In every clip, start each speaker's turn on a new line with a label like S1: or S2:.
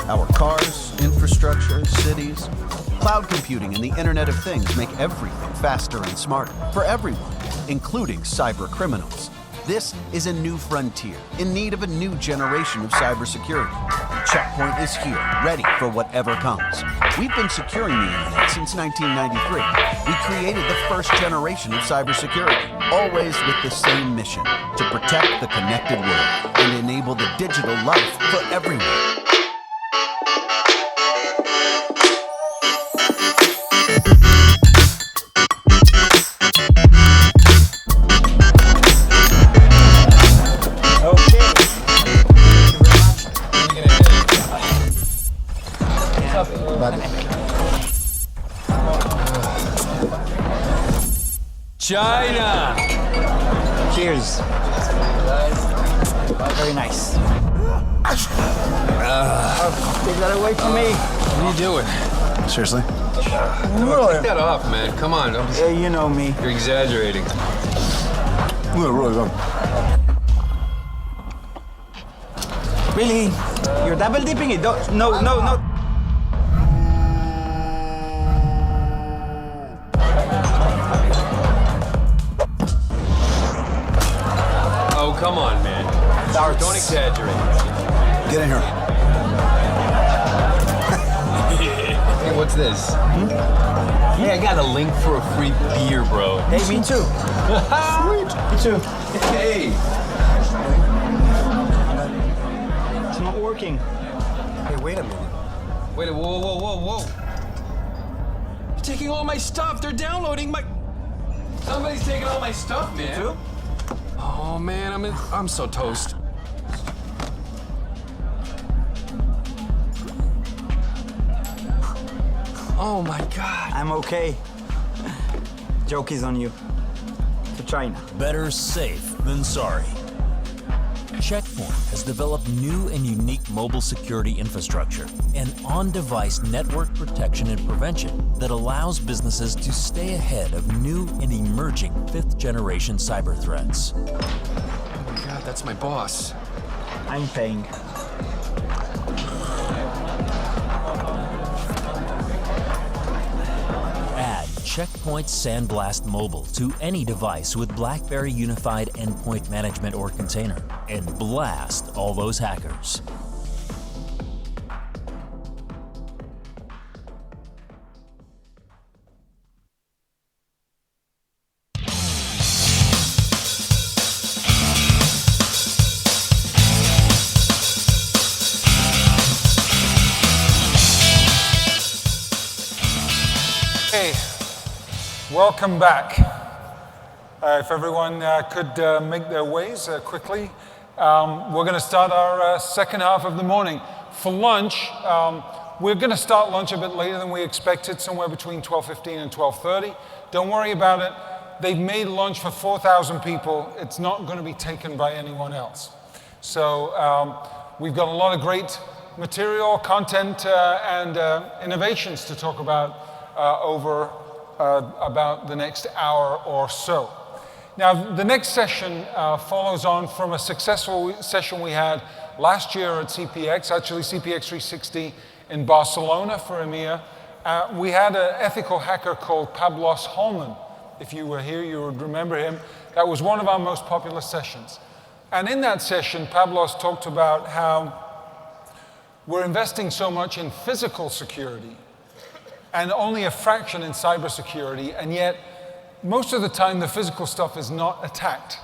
S1: Our cars, infrastructure, cities, cloud computing, and the Internet of Things make everything faster and smarter for everyone, including cyber criminals. This is a new frontier in need of a new generation of cybersecurity. Check Point is here, ready for whatever comes. We've been securing the Internet since 1993. We created the first generation of cybersecurity, always with the same mission, to protect the connected world and enable the digital life for everyone.
S2: China!
S3: Cheers. Very nice. Take that away from me.
S2: What are you doing?
S1: Seriously?
S2: Take that off, man. Come on.
S3: Yeah, you know me.
S2: You're exaggerating.
S1: Really good.
S3: Really? You're double dipping it. No.
S2: Oh, come on, man. Don't exaggerate.
S1: Get in here.
S2: Hey, what's this? Hey, I got a link for a free beer, bro.
S3: Hey, me too.
S2: Sweet.
S3: Me too.
S2: Hey.
S3: It's not working.
S2: Hey, wait a minute. Wait, whoa. You're taking all my stuff. They're downloading my... Somebody's taking all my stuff, man.
S3: You too?
S2: Oh, man, I'm so toast. Oh, my God.
S3: I'm okay. Joke is on you. To China.
S4: Better safe than sorry. Check Point has developed new and unique mobile security infrastructure and on-device network protection and prevention that allows businesses to stay ahead of new and emerging fifth-generation cyber threats.
S2: Oh, my God, that's my boss.
S3: I'm paying.
S4: Add Checkpoint Sandblast Mobile to any device with BlackBerry Unified Endpoint Management or Container and blast all those hackers.
S5: Hey, welcome back. If everyone could make their ways quickly, we're going to start our second half of the morning. For lunch, we're going to start lunch a bit later than we expected, somewhere between 12:15 and 12:30. Don't worry about it. They've made lunch for 4,000 people. It's not going to be taken by anyone else. So we've got a lot of great material, content, and innovations to talk about over about the next hour or so. Now, the next session follows on from a successful session we had last year at CPX, actually CPX 360 in Barcelona for EMEA. We had an ethical hacker called Pablos Holman. If you were here, you would remember him. That was one of our most popular sessions. And in that session, Pablos talked about how we're investing so much in physical security and only a fraction in cybersecurity, and yet most of the time the physical stuff is not attacked.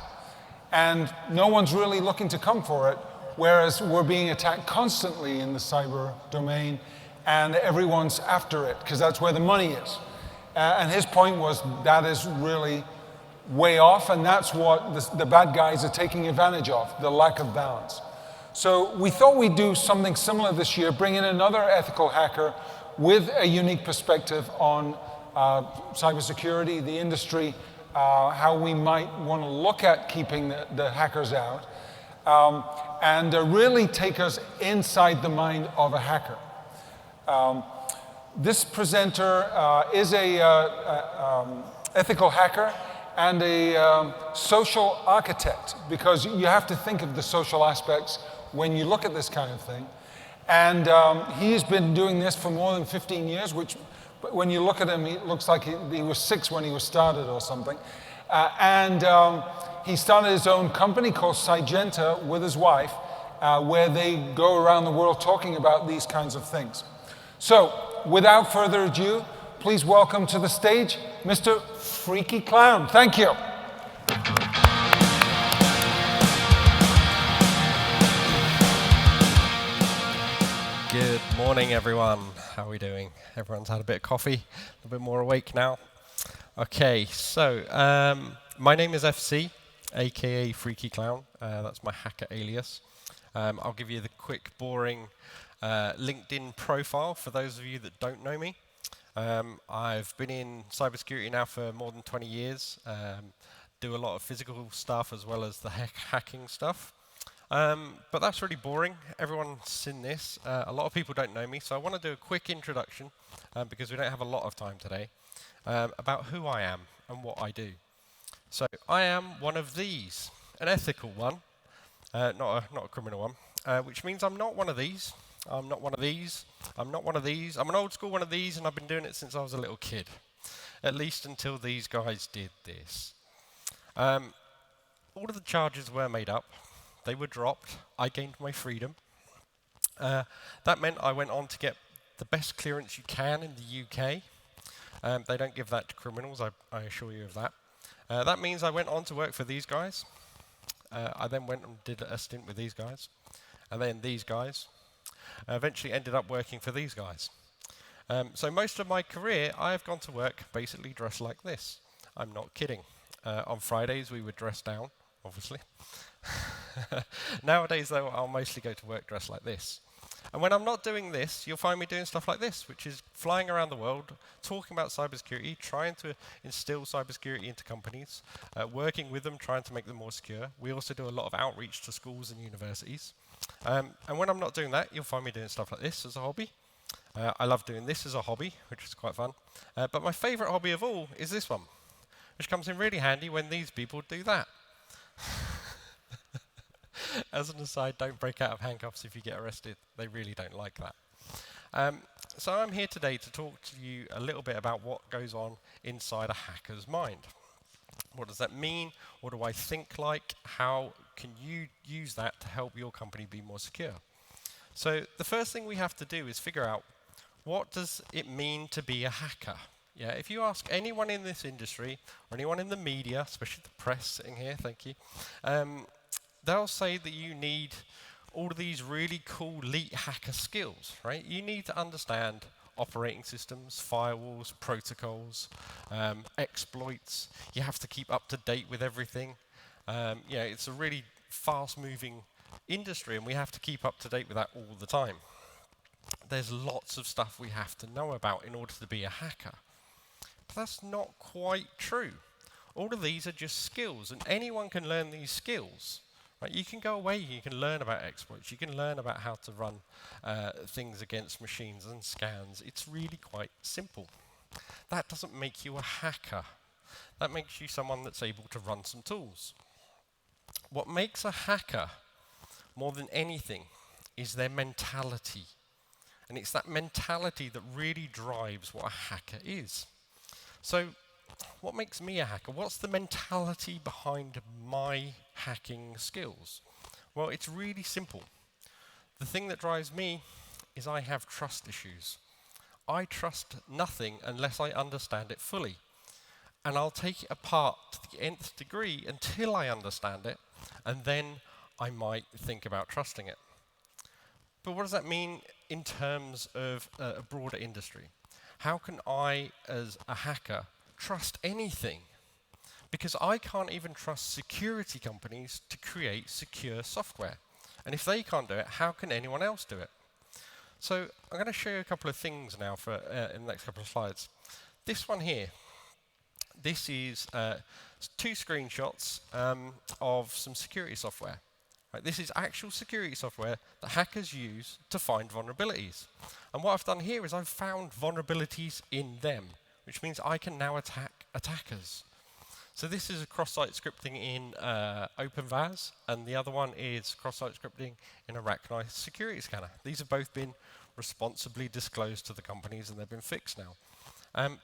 S5: And no one's really looking to come for it, whereas we're being attacked constantly in the cyber domain, and everyone's after it, because that's where the money is. And his point was that is really way off, and that's what the bad guys are taking advantage of, the lack of balance. So we thought we'd do something similar this year, bring in another ethical hacker with a unique perspective on cybersecurity, the industry, how we might want to look at keeping the hackers out, and really take us inside the mind of a hacker. This presenter is a ethical hacker and a social architect, because you have to think of the social aspects when you look at this kind of thing. And he's been doing this for more than 15 years, which when you look at him, it looks like he was 6 when he was started or something. He started his own company called Sygenta with his wife, where they go around the world talking about these kinds of things. So, without further ado, please welcome to the stage, Mr. Freaky Clown. Thank you.
S6: Good morning, everyone. How are we doing? Everyone's had a bit of coffee, a bit more awake now. Okay, so my name is FC, aka Freaky Clown. That's my hacker alias. I'll give you the quick, boring LinkedIn profile for those of you that don't know me. I've been in cybersecurity now for more than 20 years. Do a lot of physical stuff as well as the hacking stuff. But that's really boring. Everyone's seen this. A lot of people don't know me, so I want to do a quick introduction, because we don't have a lot of time today, about who I am and what I do. So I am one of these, an ethical one, not a criminal one, which means I'm not one of these. I'm not one of these. I'm not one of these. I'm an old school one of these, and I've been doing it since I was a little kid, at least until these guys did this. All of the charges were made up. They were dropped. I gained my freedom. That meant I went on to get the best clearance you can in the UK. They don't give that to criminals, I assure you of that. That means I went on to work for these guys. I then went and did a stint with these guys. And then these guys. I eventually ended up working for these guys. So most of my career, I have gone to work basically dressed like this. I'm not kidding. On Fridays, we would dress down, obviously. Nowadays, though, I'll mostly go to work dressed like this. And when I'm not doing this, you'll find me doing stuff like this, which is flying around the world, talking about cybersecurity, trying to instill cybersecurity into companies, working with them, trying to make them more secure. We also do a lot of outreach to schools and universities. And when I'm not doing that, you'll find me doing stuff like this as a hobby. I love doing this as a hobby, which is quite fun. But my favorite hobby of all is this one, which comes in really handy when these people do that. As an aside, don't break out of handcuffs if you get arrested. They really don't like that. So I'm here today to talk to you a little bit about what goes on inside a hacker's mind. What does that mean? What do I think like? How can you use that to help your company be more secure? So the first thing we have to do is figure out, what does it mean to be a hacker? Yeah, if you ask anyone in this industry, or anyone in the media, especially the press sitting here, thank you, they'll say that you need all of these really cool elite hacker skills, right? You need to understand operating systems, firewalls, protocols, exploits. You have to keep up to date with everything. It's a really fast-moving industry, and we have to keep up to date with that all the time. There's lots of stuff we have to know about in order to be a hacker. But that's not quite true. All of these are just skills, and anyone can learn these skills. Right? You can go away, you can learn about exploits, you can learn about how to run things against machines and scans. It's really quite simple. That doesn't make you a hacker. That makes you someone that's able to run some tools. What makes a hacker more than anything is their mentality. And it's that mentality that really drives what a hacker is. So, what makes me a hacker? What's the mentality behind my hacking skills? Well, it's really simple. The thing that drives me is I have trust issues. I trust nothing unless I understand it fully. And I'll take it apart to the nth degree until I understand it, and then I might think about trusting it. But what does that mean in terms of a broader industry? How can I, as a hacker, trust anything? Because I can't even trust security companies to create secure software. And if they can't do it, how can anyone else do it? So I'm going to show you a couple of things now in the next couple of slides. This one here, this is 2 screenshots of some security software. Right, this is actual security software that hackers use to find vulnerabilities. And what I've done here is I've found vulnerabilities in them, which means I can now attack attackers. So this is a cross-site scripting in OpenVAS, and the other one is cross-site scripting in a recognized security scanner. These have both been responsibly disclosed to the companies, and they've been fixed now.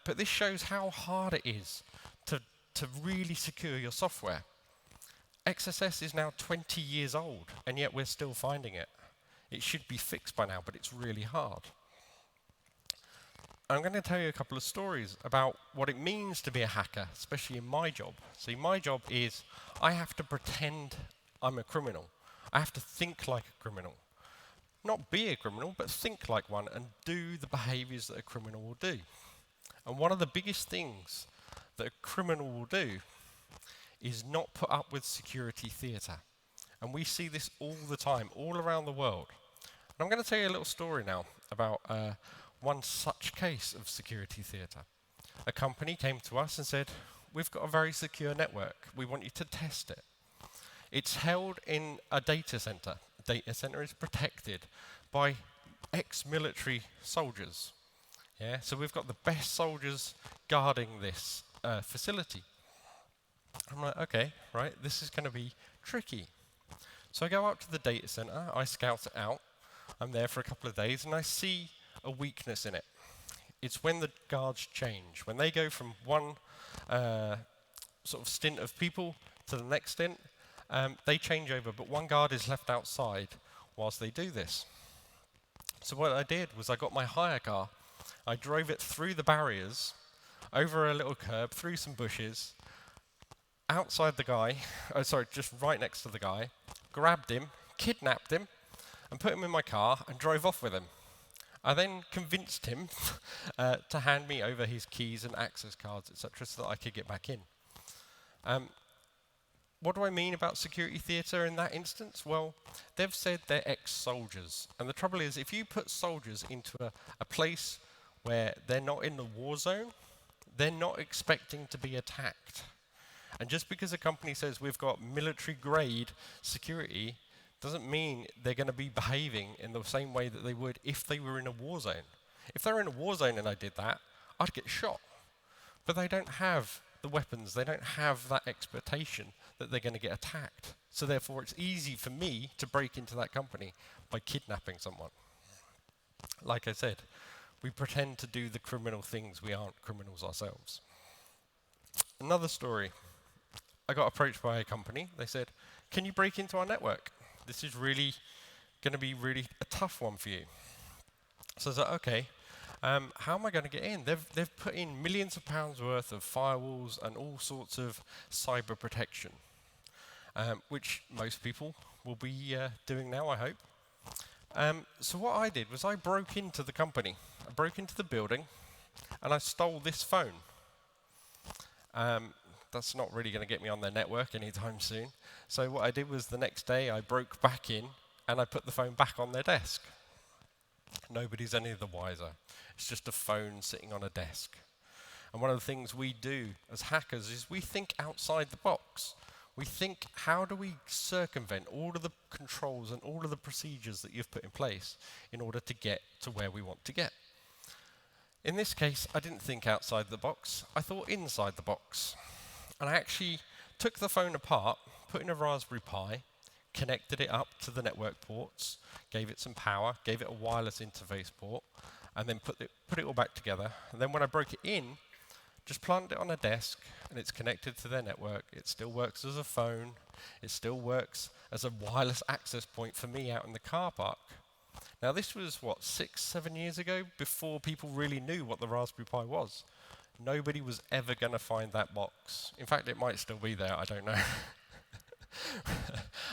S6: But this shows how hard it is to really secure your software. XSS is now 20 years old, and yet we're still finding it. It should be fixed by now, but it's really hard. I'm going to tell you a couple of stories about what it means to be a hacker, especially in my job. See, my job is I have to pretend I'm a criminal. I have to think like a criminal. Not be a criminal, but think like one and do the behaviors that a criminal will do. And one of the biggest things that a criminal will do is not put up with security theatre. And we see this all the time, all around the world. And I'm going to tell you a little story now about one such case of security theatre. A company came to us and said, we've got a very secure network. We want you to test it. It's held in a data center. The data center is protected by ex-military soldiers. Yeah, so we've got the best soldiers guarding this facility. I'm like, okay, right, this is going to be tricky. So I go out to the data center, I scout it out. I'm there for a couple of days, and I see a weakness in it. It's when the guards change. When they go from one sort of stint of people to the next stint, they change over, but one guard is left outside whilst they do this. So what I did was I got my hire car, I drove it through the barriers, over a little curb, through some bushes, outside the guy, just right next to the guy, grabbed him, kidnapped him, and put him in my car and drove off with him. I then convinced him to hand me over his keys and access cards, etc., so that I could get back in. What do I mean about security theatre in that instance? Well, they've said they're ex-soldiers. And the trouble is, if you put soldiers into a place where they're not in the war zone, they're not expecting to be attacked. And just because a company says we've got military-grade security doesn't mean they're going to be behaving in the same way that they would if they were in a war zone. If they were in a war zone and I did that, I'd get shot. But they don't have the weapons, they don't have that expectation that they're going to get attacked. So therefore it's easy for me to break into that company by kidnapping someone. Like I said, we pretend to do the criminal things, we aren't criminals ourselves. Another story. I got approached by a company. They said, can you break into our network? This is really going to be really a tough one for you. So I was like, okay, how am I going to get in? They've put in millions of pounds worth of firewalls and all sorts of cyber protection, which most people will be doing now, I hope. So what I did was I broke into the company. I broke into the building, and I stole this phone. That's not really going to get me on their network anytime soon. So what I did was the next day I broke back in and I put the phone back on their desk. Nobody's any the wiser. It's just a phone sitting on a desk. And one of the things we do as hackers is we think outside the box. We think, how do we circumvent all of the controls and all of the procedures that you've put in place in order to get to where we want to get? In this case, I didn't think outside the box. I thought inside the box. And I actually took the phone apart, put in a Raspberry Pi, connected it up to the network ports, gave it some power, gave it a wireless interface port, and then put it all back together. And then when I broke it in, just planted it on a desk, and it's connected to their network. It still works as a phone. It still works as a wireless access point for me out in the car park. Now this was, 6-7 years ago, before people really knew what the Raspberry Pi was. Nobody was ever going to find that box. In fact, it might still be there, I don't know.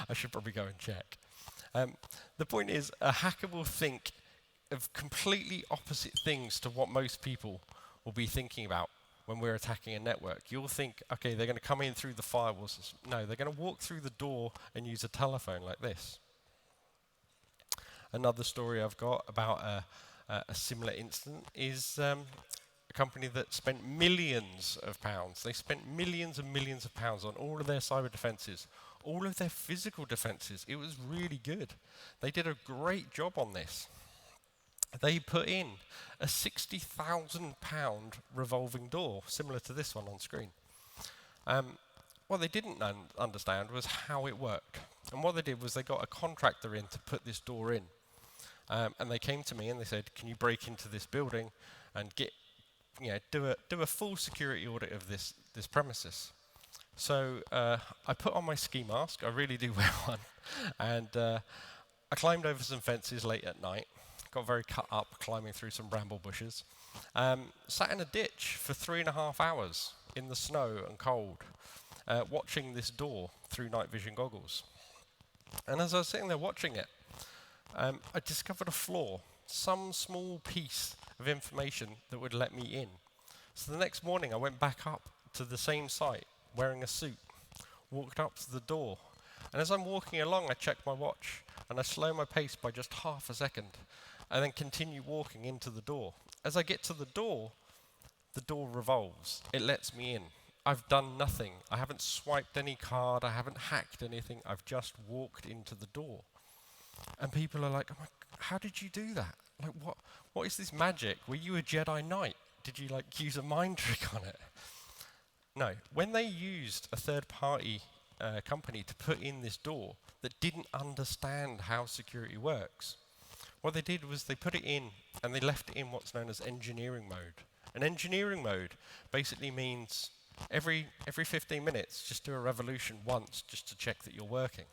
S6: I should probably go and check. The point is, a hacker will think of completely opposite things to what most people will be thinking about when we're attacking a network. You'll think, okay, they're going to come in through the firewalls. No, they're going to walk through the door and use a telephone like this. Another story I've got about a similar incident is a company that spent millions of pounds. They spent millions and millions of pounds on all of their cyber defenses, all of their physical defenses. It was really good. They did a great job on this. They put in a £60,000 revolving door, similar to this one on screen. What they didn't understand was how it worked. And what they did was they got a contractor in to put this door in. And they came to me and they said, can you break into this building and do a full security audit of this premises? So I put on my ski mask, I really do wear one, and I climbed over some fences late at night, got very cut up climbing through some bramble bushes, sat in a ditch for 3.5 hours in the snow and cold, watching this door through night vision goggles. And as I was sitting there watching it, I discovered a flaw, some small piece of information that would let me in. So the next morning I went back up to the same site, wearing a suit, walked up to the door, and as I'm walking along I check my watch, and I slow my pace by just half a second, and then continue walking into the door. As I get to the door revolves. It lets me in. I've done nothing. I haven't swiped any card, I haven't hacked anything, I've just walked into the door. And people are like, oh my, how did you do that? Like, what is this magic? Were you a Jedi Knight? Did you use a mind trick on it? No. When they used a third-party company to put in this door that didn't understand how security works, what they did was they put it in and they left it in what's known as engineering mode. And engineering mode basically means every 15 minutes, just do a revolution once just to check that you're working.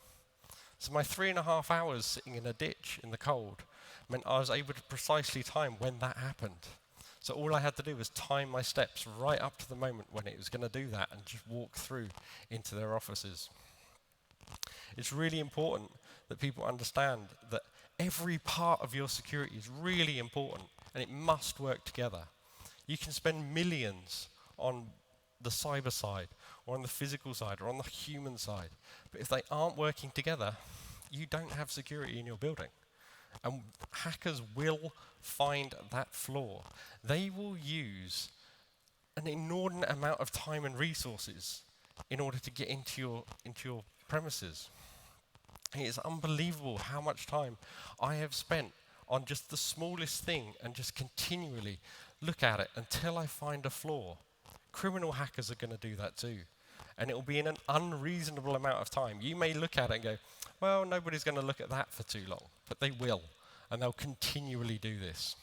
S6: So my 3.5 hours sitting in a ditch in the cold meant I was able to precisely time when that happened. So all I had to do was time my steps right up to the moment when it was going to do that and just walk through into their offices. It's really important that people understand that every part of your security is really important and it must work together. You can spend millions on the cyber side, or on the physical side, or on the human side. But if they aren't working together, you don't have security in your building. And hackers will find that flaw. They will use an inordinate amount of time and resources in order to get into your premises. It is unbelievable how much time I have spent on just the smallest thing and just continually look at it until I find a flaw. Criminal hackers are going to do that too. And it will be in an unreasonable amount of time. You may look at it and go, well, nobody's going to look at that for too long. But they will. And they'll continually do this.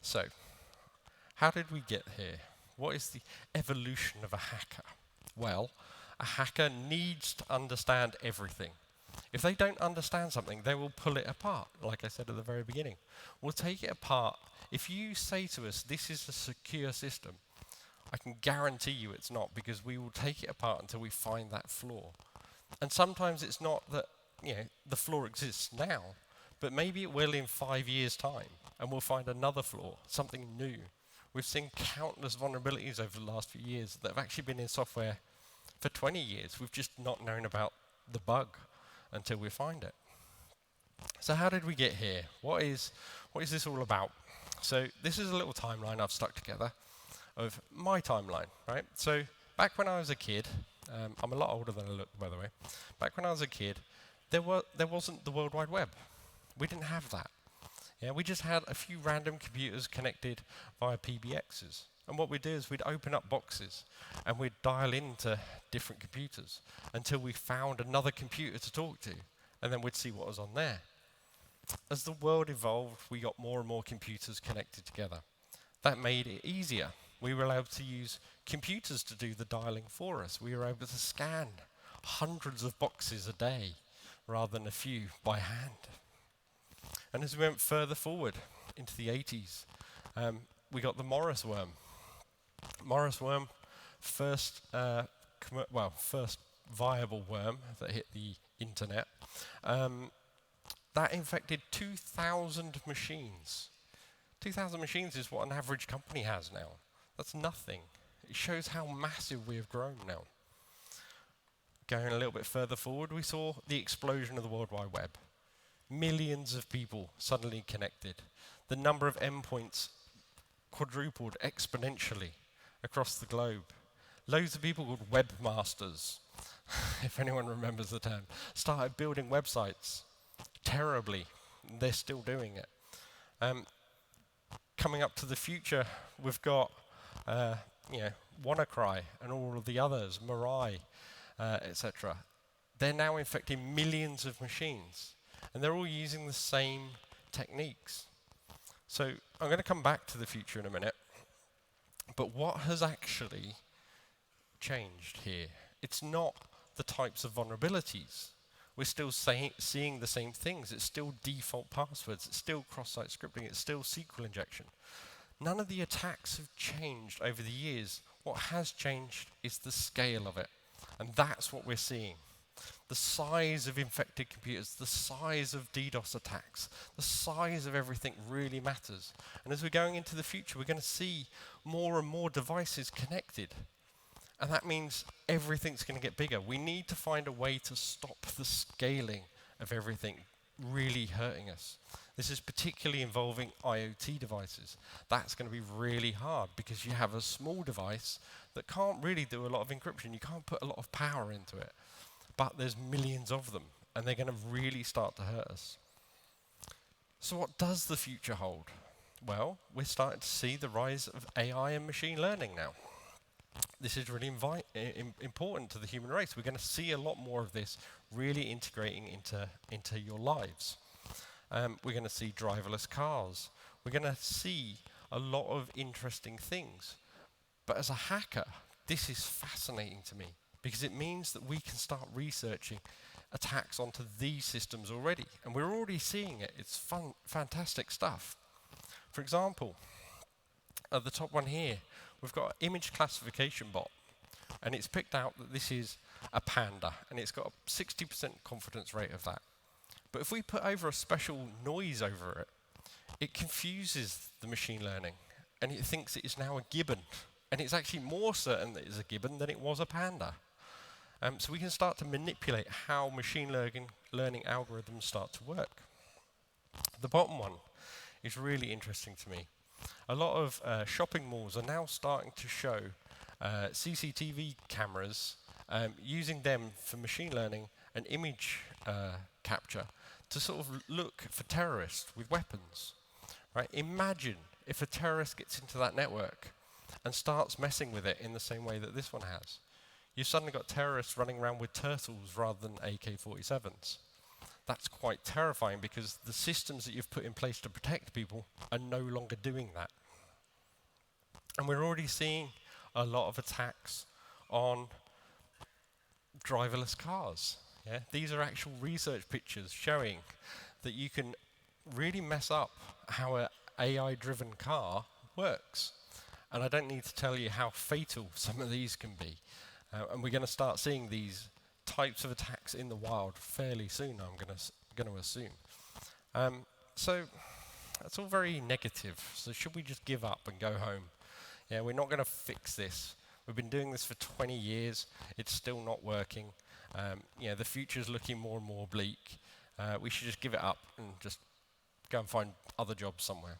S6: So, how did we get here? What is the evolution of a hacker? Well, a hacker needs to understand everything. If they don't understand something, they will pull it apart, like I said at the very beginning. We'll take it apart. If you say to us, this is a secure system, I can guarantee you it's not, because we will take it apart until we find that flaw. And sometimes it's not that the flaw exists now, but maybe it will in 5 years' time, and we'll find another flaw, something new. We've seen countless vulnerabilities over the last few years that have actually been in software for 20 years. We've just not known about the bug until we find it. So how did we get here? What is this all about? So this is a little timeline I've stuck together of my timeline, right? So back when I was a kid, I'm a lot older than I look, by the way. Back when I was a kid, there wasn't the World Wide Web. We didn't have that. Yeah, we just had a few random computers connected via PBXs. And what we'd do is we'd open up boxes and we'd dial into different computers until we found another computer to talk to, and then we'd see what was on there. As the world evolved, we got more and more computers connected together. That made it easier. We were able to use computers to do the dialing for us. We were able to scan hundreds of boxes a day rather than a few by hand. And as we went further forward into the 80s, we got the Morris worm. Morris worm, first viable worm that hit the internet. That infected 2,000 machines. 2,000 machines is what an average company has now. That's nothing. It shows how massive we have grown now. Going a little bit further forward, we saw the explosion of the World Wide Web. Millions of people suddenly connected. The number of endpoints quadrupled exponentially across the globe. Loads of people called webmasters, if anyone remembers the term, started building websites terribly. They're still doing it. Coming up to the future, we've got WannaCry and all of the others, Mirai, etc., they're now infecting millions of machines, and they're all using the same techniques. So I'm going to come back to the future in a minute, but what has actually changed here? It's not the types of vulnerabilities. We're still seeing the same things. It's still default passwords. It's still cross-site scripting. It's still SQL injection. None of the attacks have changed over the years. What has changed is the scale of it. And that's what we're seeing. The size of infected computers, the size of DDoS attacks, the size of everything really matters. And as we're going into the future, we're going to see more and more devices connected. And that means everything's going to get bigger. We need to find a way to stop the scaling of everything really hurting us. This is particularly involving IoT devices. That's going to be really hard because you have a small device that can't really do a lot of encryption. You can't put a lot of power into it. But there's millions of them, and they're going to really start to hurt us. So what does the future hold? Well, we're starting to see the rise of AI and machine learning now. This is really important to the human race. We're going to see a lot more of this really integrating into your lives. We're going to see driverless cars. We're going to see a lot of interesting things. But as a hacker, this is fascinating to me because it means that we can start researching attacks onto these systems already. And we're already seeing it. It's fun, fantastic stuff. For example, at the top one here, we've got an image classification bot. And it's picked out that this is a panda. And it's got a 60% confidence rate of that. But if we put over a special noise over it, it confuses the machine learning. And it thinks it is now a gibbon. And it's actually more certain that it's a gibbon than it was a panda. So we can start to manipulate how machine learning algorithms start to work. The bottom one is really interesting to me. A lot of shopping malls are now starting to show CCTV cameras, using them for machine learning and image capture to sort of look for terrorists with weapons. Right? Imagine if a terrorist gets into that network and starts messing with it in the same way that this one has. You've suddenly got terrorists running around with turtles rather than AK-47s. That's quite terrifying because the systems that you've put in place to protect people are no longer doing that. And we're already seeing a lot of attacks on driverless cars. Yeah? These are actual research pictures showing that you can really mess up how an AI-driven car works. And I don't need to tell you how fatal some of these can be. And we're going to start seeing these types of attacks in the wild fairly soon, I'm going to assume. So that's all very negative. So should we just give up and go home? Yeah, we're not going to fix this. We've been doing this for 20 years. It's still not working. The future's looking more and more bleak. We should just give it up and just go and find other jobs somewhere.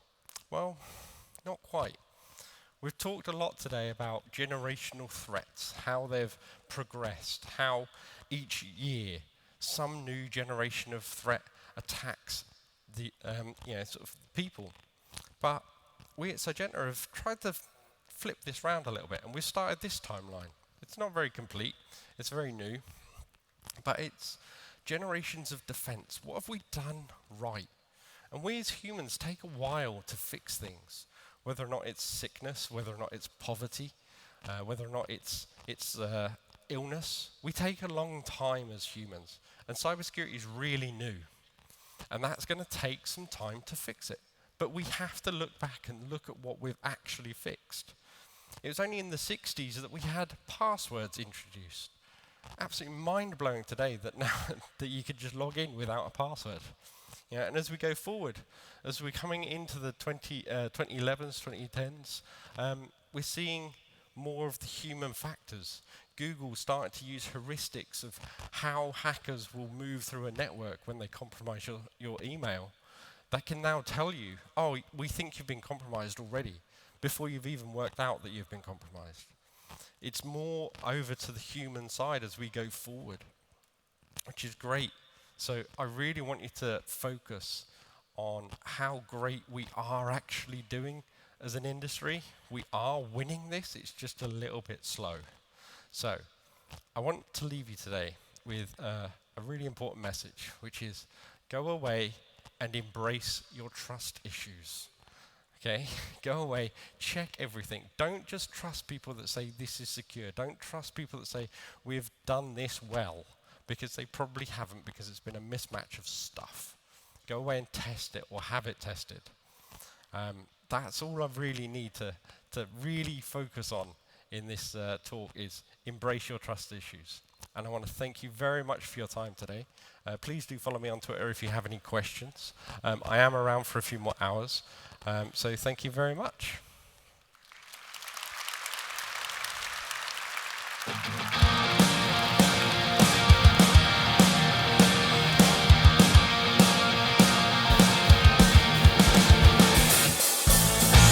S6: Well, not quite. We've talked a lot today about generational threats, how they've progressed, how each year some new generation of threat attacks the sort of people. But we at Syngenta have tried to flip this round a little bit, and we've started this timeline. It's not very complete, it's very new, but it's generations of defense. What have we done right? And we as humans take a while to fix things. Whether or not it's sickness, whether or not it's poverty, whether or not it's illness. We take a long time as humans. And cybersecurity is really new. And that's going to take some time to fix it. But we have to look back and look at what we've actually fixed. It was only in the 60s that we had passwords introduced. Absolutely mind-blowing today that now that you could just log in without a password. Yeah, and as we go forward, as we're coming into the 2011s, 2010s, we're seeing more of the human factors. Google started to use heuristics of how hackers will move through a network when they compromise your email. That can now tell you, oh, we think you've been compromised already, before you've even worked out that you've been compromised. It's more over to the human side as we go forward, which is great. So I really want you to focus on how great we are actually doing as an industry, we are winning this. It's just a little bit slow. So I want to leave you today with a really important message, which is go away and embrace your trust issues. Okay? Go away, check everything. Don't just trust people that say this is secure. Don't trust people that say we've done this well, because they probably haven't, because it's been a mismatch of stuff. Go away and test it or have it tested. That's all I really need to really focus on in this talk is embrace your trust issues. And I want to thank you very much for your time today. Please do follow me on Twitter if you have any questions. I am around for a few more hours. So thank you very much.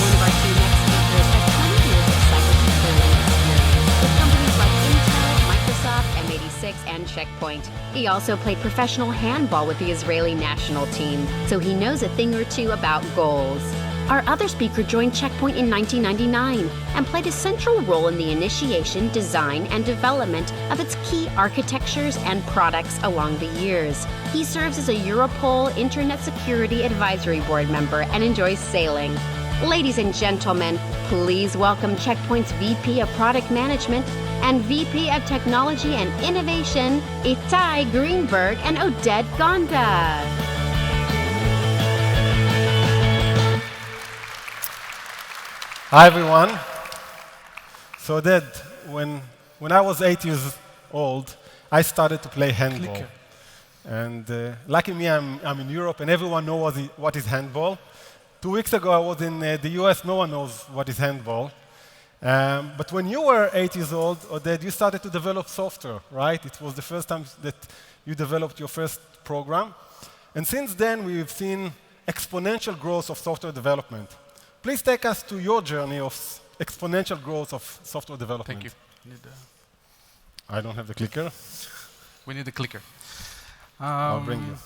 S7: One of our key next speakers has 20 years of cybersecurity experience with companies like Intel, Microsoft, M86, and Checkpoint. He also played professional handball with the Israeli national team, so he knows a thing or two about goals. Our other speaker joined Checkpoint in 1999 and played a central role in the initiation, design, and development of its key architectures and products along the years. He serves as a Europol Internet Security Advisory Board member and enjoys sailing. Ladies and gentlemen, please welcome Checkpoint's VP of Product Management and VP of Technology and Innovation, Itai, Greenberg, and Oded, Gonda.
S8: Hi everyone. So Oded, when I was 8 years old, I started to play handball. And lucky me, I'm in Europe and everyone knows what is handball. 2 weeks ago I was in the US, no one knows what is handball. But when you were 8 years old, Oded, you started to develop software, right? It was the first time that you developed your first program. And since then we've seen exponential growth of software development. Please take us to your journey of exponential growth of software development.
S9: Thank you.
S8: I don't have the clicker.
S9: We need the clicker.
S8: I'll bring you.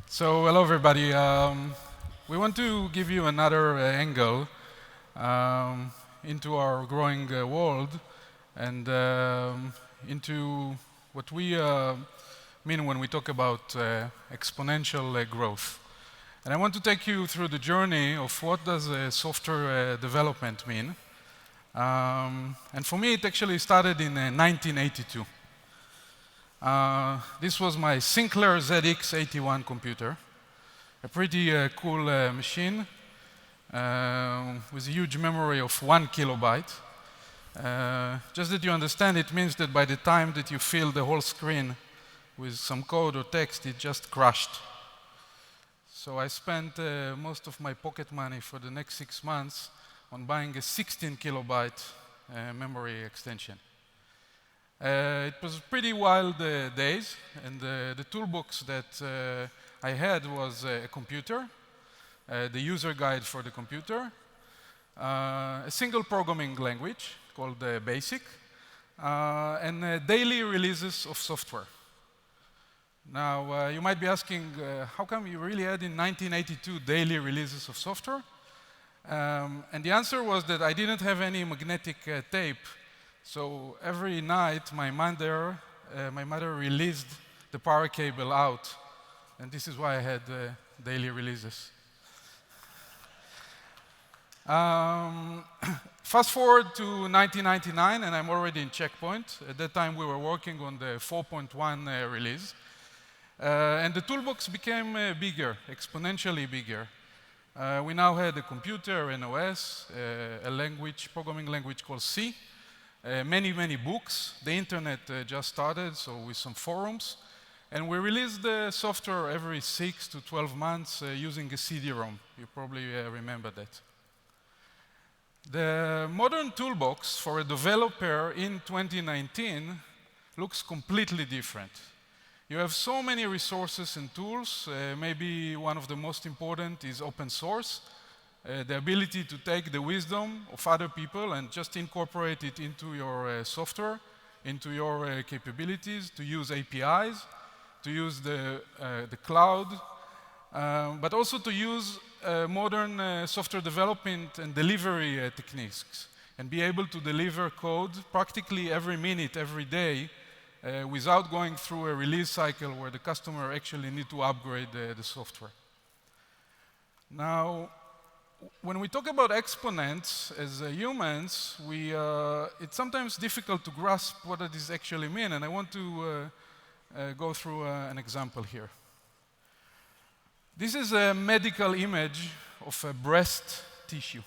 S9: So hello everybody. We want to give you another angle into our growing world and into what we mean when we talk about exponential growth. And I want to take you through the journey of what does software development mean. And for me, it actually started in 1982. This was my Sinclair ZX81 computer, a pretty cool machine with a huge memory of 1 kilobyte. Just that you understand, it means that by the time that you fill the whole screen with some code or text, it just crashed. So I spent most of my pocket money for the next 6 months on buying a 16 kilobyte memory extension. It was pretty wild days, and the toolbox that I had was a computer, the user guide for the computer, a single programming language called BASIC, and daily releases of software. Now, you might be asking, how come you really had in 1982 daily releases of software? And the answer was that I didn't have any magnetic tape. So every night, my mother released the power cable out. And this is why I had daily releases. Fast forward to 1999, and I'm already in Checkpoint. At that time, we were working on the 4.1 release. And the toolbox became bigger, exponentially bigger. We now had a computer, an OS, a programming language called C, many books. The internet just started, so with some forums. And we released the software every 6 to 12 months using a CD-ROM. You probably remember that. The modern toolbox for a developer in 2019 looks completely different. You have so many resources and tools. Maybe one of the most important is open source, the ability to take the wisdom of other people and just incorporate it into your software, into your capabilities, to use APIs, to use the cloud, but also to use modern software development and delivery techniques and be able to deliver code practically every minute, every day, without going through a release cycle where the customer actually need to upgrade the software. Now, when we talk about exponents as humans, it's sometimes difficult to grasp what does actually mean, and I want to go through an example here. This is a medical image of a breast tissue.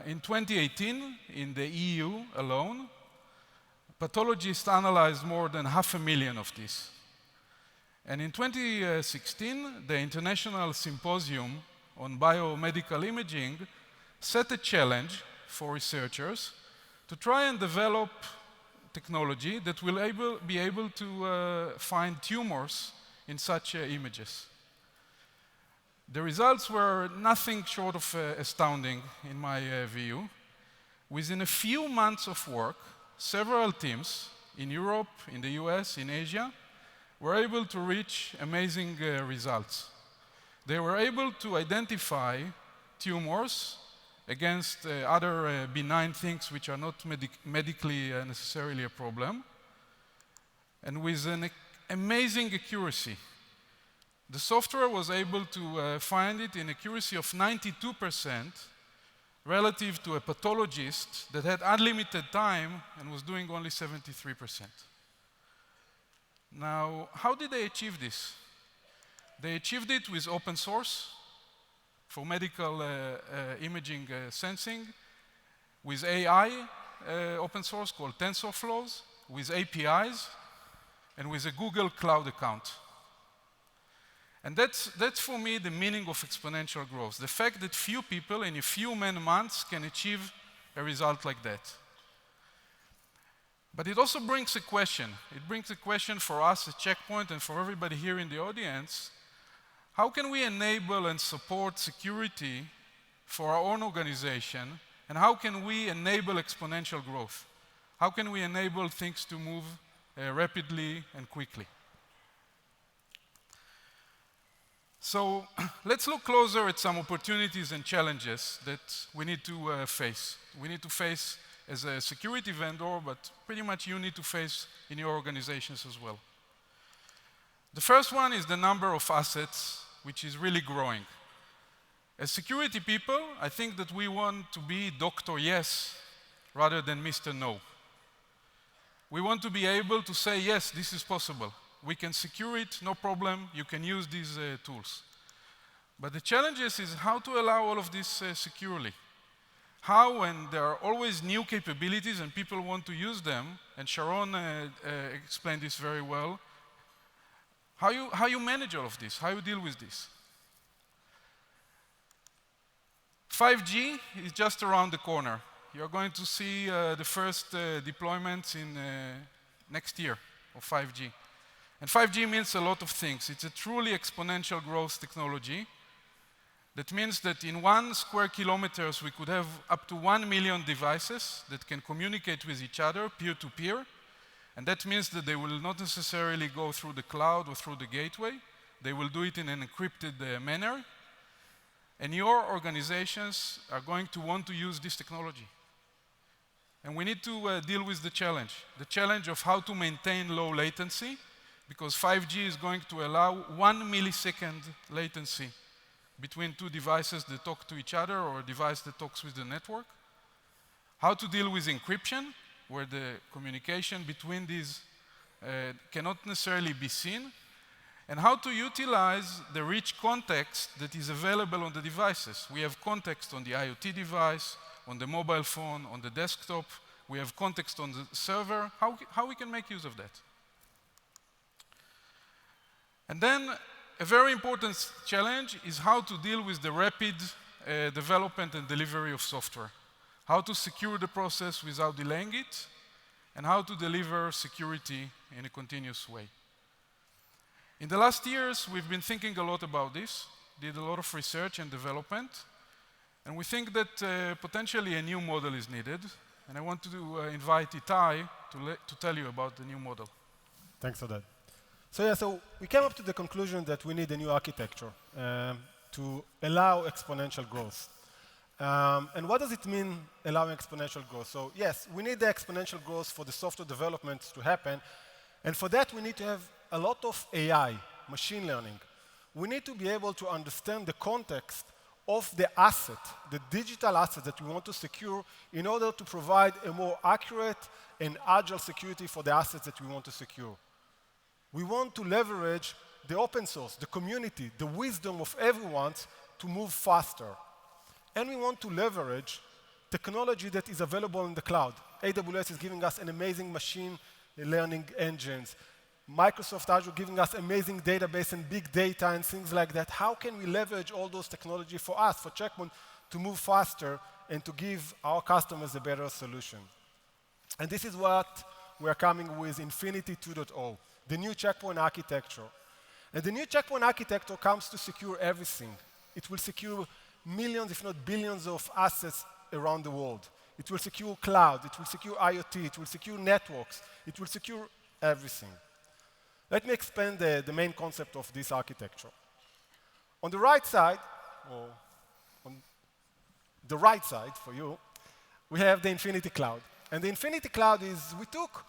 S9: In 2018, in the EU alone, pathologists analyzed more than 500,000 of these. And in 2016, the International Symposium on Biomedical Imaging set a challenge for researchers to try and develop technology that will be able to find tumors in such images. The results were nothing short of astounding in my view. Within a few months of work, several teams in Europe, in the US, in Asia, were able to reach amazing results. They were able to identify tumors against other benign things which are not medically necessarily a problem, and with an amazing accuracy. The software was able to find it in accuracy of 92% relative to a pathologist that had unlimited time and was doing only 73%. Now, how did they achieve this? They achieved it with open source for medical imaging sensing, with AI open source called TensorFlows, with APIs, and with a Google Cloud account. And that's for me the meaning of exponential growth, the fact that few people in a few months can achieve a result like that. But it also brings a question. It brings a question for us at Checkpoint and for everybody here in the audience. How can we enable and support security for our own organization? And how can we enable exponential growth? How can we enable things to move rapidly and quickly? So let's look closer at some opportunities and challenges that we need to face. We need to face as a security vendor, but pretty much you need to face in your organizations as well. The first one is the number of assets, which is really growing. As security people, I think that we want to be Dr. Yes rather than Mr. No. We want to be able to say, yes, this is possible. We can secure it, no problem, you can use these tools. But the challenge is how to allow all of this securely. How, when there are always new capabilities and people want to use them, and Sharon explained this very well, how you manage all of this, how you deal with this. 5G is just around the corner. You're going to see the first deployments in next year of 5G. And 5G means a lot of things. It's a truly exponential growth technology. That means that in 1 square kilometers, we could have up to 1 million devices that can communicate with each other, peer-to-peer. And that means that they will not necessarily go through the cloud or through the gateway. They will do it in an encrypted manner. And your organizations are going to want to use this technology. And we need to deal with the challenge of how to maintain low latency, because 5G is going to allow 1 millisecond latency between two devices that talk to each other or a device that talks with the network. How to deal with encryption, where the communication between these cannot necessarily be seen, and how to utilize the rich context that is available on the devices. We have context on the IoT device, on the mobile phone, on the desktop. We have context on the server. How we can make use of that? And then a very important challenge is how to deal with the rapid development and delivery of software. How to secure the process without delaying it, and how to deliver security in a continuous way. In the last years, we've been thinking a lot about this, did a lot of research and development, and we think that potentially a new model is needed. And I want to invite Itai to tell you about the new model.
S8: Thanks for that. So we came up to the conclusion that we need a new architecture. to allow exponential growth. And what does it mean, allowing exponential growth? So yes, we need the exponential growth for the software development to happen. And for that, we need to have a lot of AI, machine learning. We need to be able to understand the context of the asset, the digital asset that we want to secure in order to provide a more accurate and agile security for the assets that we want to secure. We want to leverage the open source, the community, the wisdom of everyone to move faster. And we want to leverage technology that is available in the cloud. AWS is giving us an amazing machine learning engines. Microsoft Azure giving us amazing database and big data and things like that. How can we leverage all those technology for us, for Checkpoint, to move faster and to give our customers a better solution? And this is what we're coming with Infinity 2.0, the new Checkpoint architecture. And the new Checkpoint architecture comes to secure everything. It will secure millions, if not billions, of assets around the world. It will secure cloud, it will secure IoT, it will secure networks, it will secure everything. Let me explain the main concept of this architecture. On the right side, or on the right side for you, we have the Infinity Cloud. And the Infinity Cloud is, we took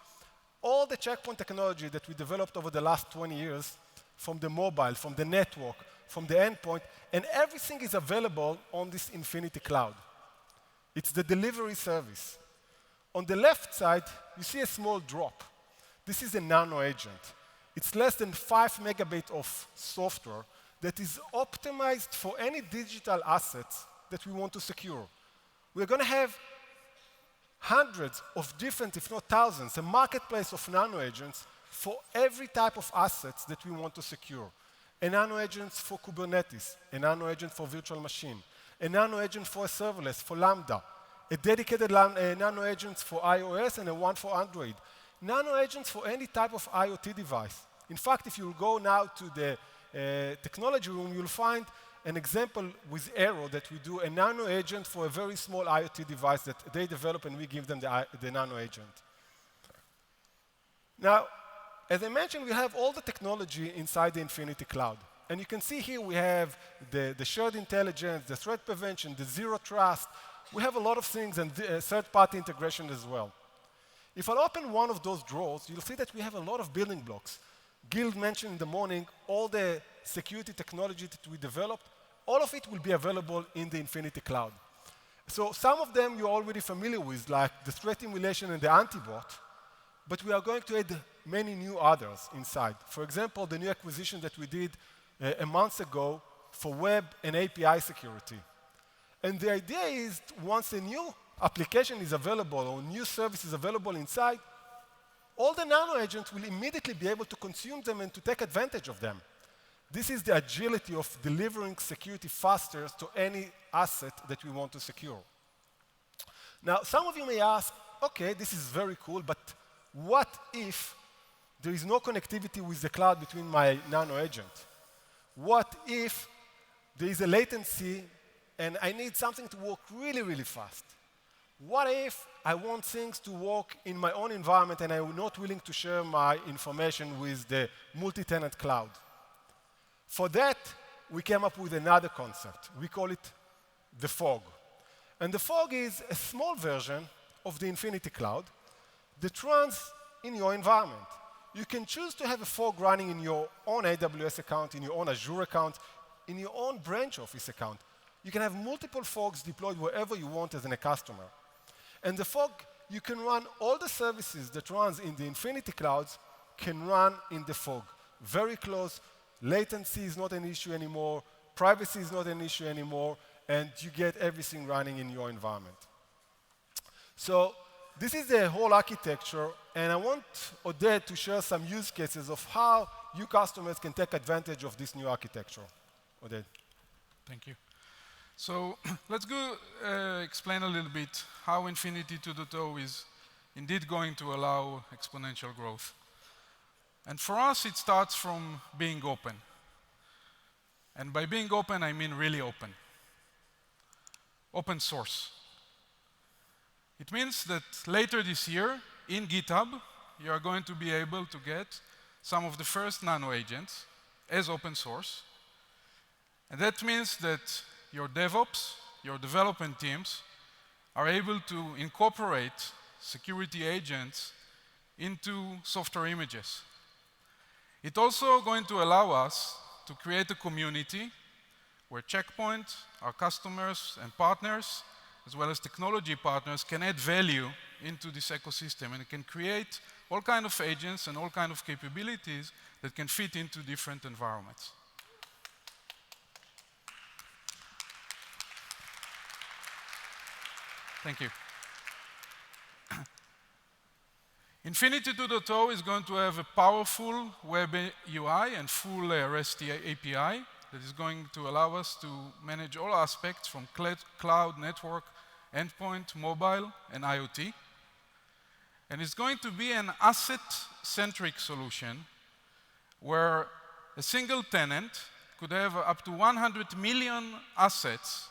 S8: all the Checkpoint technology that we developed over the last 20 years from the mobile, from the network, from the endpoint, and everything is available on this Infinity Cloud. It's the delivery service. On the left side, you see a small drop. This is a Nano agent. It's less than 5 megabits of software that is optimized for any digital assets that we want to secure. We're going to have hundreds of different, if not thousands, a marketplace of Nano agents for every type of assets that we want to secure. A Nano agent for Kubernetes, a Nano agent for virtual machine, a Nano agent for a serverless, for Lambda, a dedicated Nano agent for iOS and a one for Android. Nano agents for any type of IoT device. In fact, if you go now to the technology room, you'll find an example with Aero that we do a Nano agent for a very small IoT device that they develop and we give them the Nano agent. Now, as I mentioned, we have all the technology inside the Infinity Cloud. And you can see here we have the shared intelligence, the threat prevention, the zero trust. We have a lot of things and third-party integration as well. If I open one of those drawers, you'll see that we have a lot of building blocks. Gil mentioned in the morning all the security technology that we developed. All of it will be available in the Infinity Cloud. So some of them you're already familiar with, like the threat emulation and the anti-bot, but we are going to add many new others inside. For example, the new acquisition that we did a month ago for web and API security. And the idea is once a new application is available or new service is available inside, all the Nano agents will immediately be able to consume them and to take advantage of them. This is the agility of delivering security faster to any asset that we want to secure. Now, some of you may ask, okay, this is very cool, but what if there is no connectivity with the cloud between my Nano agent? What if there is a latency and I need something to work really, really fast? What if I want things to work in my own environment and I'm not willing to share my information with the multi-tenant cloud? For that, we came up with another concept. We call it the fog. And the fog is a small version of the Infinity Cloud that runs in your environment. You can choose to have a fog running in your own AWS account, in your own Azure account, in your own branch office account. You can have multiple fogs deployed wherever you want as a customer. And the fog, you can run all the services that runs in the Infinity Clouds can run in the fog. Very close. Latency is not an issue anymore. Privacy is not an issue anymore. And you get everything running in your environment. So this is the whole architecture. And I want Oded to share some use cases of how you customers can take advantage of this new architecture. Oded.
S9: Thank you. So let's go explain a little bit how Infinity 2.0 is indeed going to allow exponential growth. And for us, it starts from being open. And by being open, I mean really open. Open source. It means that later this year, in GitHub, you are going to be able to get some of the first Nano agents as open source. And that means that your DevOps, your development teams, are able to incorporate security agents into software images. It's also going to allow us to create a community where Checkpoint, our customers and partners, as well as technology partners, can add value into this ecosystem and can create all kinds of agents and all kinds of capabilities that can fit into different environments. Thank you. Infinity 2.0 is going to have a powerful web UI and full REST API that is going to allow us to manage all aspects from cloud, network, endpoint, mobile, and IoT. And it's going to be an asset-centric solution where a single tenant could have up to 100 million assets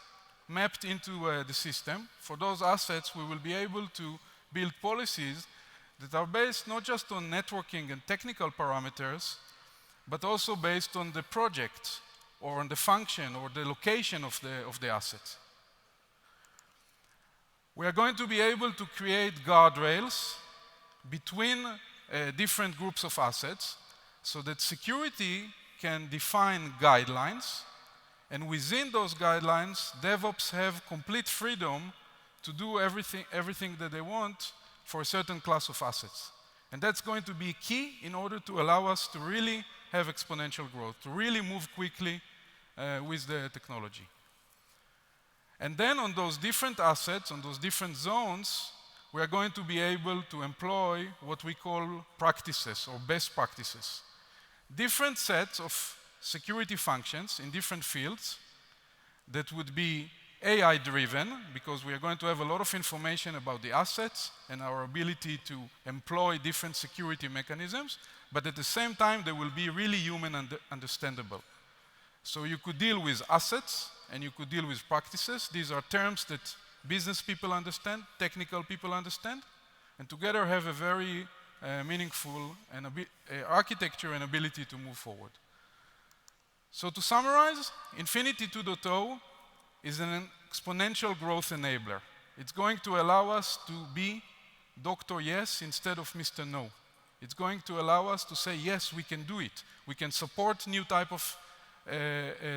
S9: mapped into the system. For those assets, we will be able to build policies that are based not just on networking and technical parameters, but also based on the project or on the function or the location of the asset. We are going to be able to create guardrails between different groups of assets so that security can define guidelines, and within those guidelines, DevOps have complete freedom to do everything that they want for a certain class of assets. And that's going to be key in order to allow us to really have exponential growth, to really move quickly with the technology. And then on those different assets, on those different zones, we are going to be able to employ what we call practices or best practices. Different sets of security functions in different fields that would be AI-driven, because we are going to have a lot of information about the assets and our ability to employ different security mechanisms, but at the same time, they will be really human and understandable. So you could deal with assets and you could deal with practices. These are terms that business people understand, technical people understand, and together have a very meaningful and architecture and ability to move forward. So to summarize, Infinity 2.0 is an exponential growth enabler. It's going to allow us to be Dr. Yes instead of Mr. No. It's going to allow us to say, yes, we can do it. We can support new type of